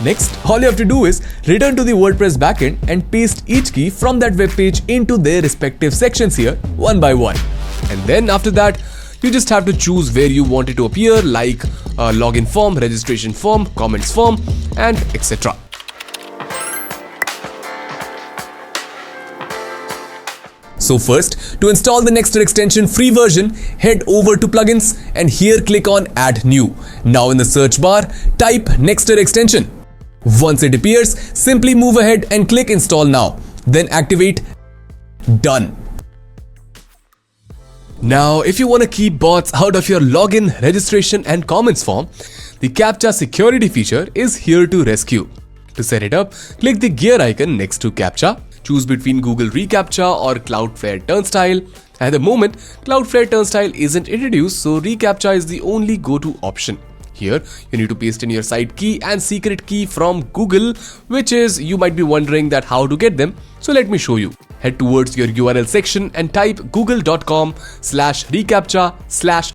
Next, all you have to do is return to the WordPress backend and paste each key from that web page into their respective sections here one by one. And then after that, you just have to choose where you want it to appear, like a login form, registration form, comments form, and etc. So first, to install the Nextr extension free version, head over to plugins and here click on add new. Now in the search bar, type Nextr extension. Once it appears, simply move ahead and click install now. Then activate done. Now, if you want to keep bots out of your login, registration and comments form, the CAPTCHA security feature is here to rescue. To set it up, click the gear icon next to CAPTCHA. Choose between Google reCAPTCHA or Cloudflare Turnstile. At the moment, Cloudflare Turnstile isn't introduced, so reCAPTCHA is the only go-to option. Here, you need to paste in your site key and secret key from Google, which is, you might be wondering that how to get them. So let me show you. Head towards your URL section and type google.com/reCAPTCHA/.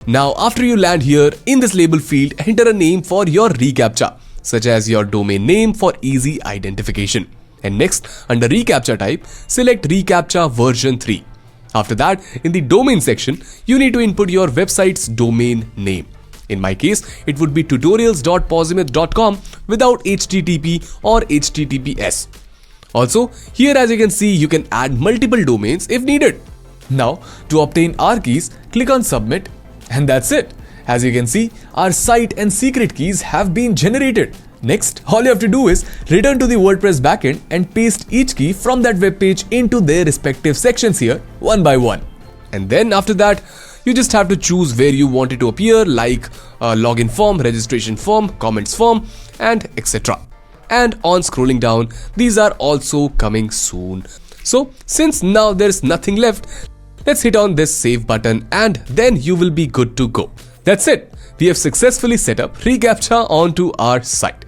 Now, after you land here, in this label field, enter a name for your reCAPTCHA, such as your domain name for easy identification. And next, under reCAPTCHA type, select reCAPTCHA version 3. After that, in the domain section, you need to input your website's domain name. In my case, it would be tutorials.posimith.com without HTTP or HTTPS. Also, here as you can see, you can add multiple domains if needed. Now, to obtain our keys, click on submit, and that's it. As you can see, our site and secret keys have been generated. Next, all you have to do is return to the WordPress backend and paste each key from that web page into their respective sections here one by one. And then after that, you just have to choose where you want it to appear, like a login form, registration form, comments form, and etc. And on scrolling down, these are also coming soon. So since now there's nothing left, let's hit on this save button and then you will be good to go. That's it. We have successfully set up reCAPTCHA onto our site.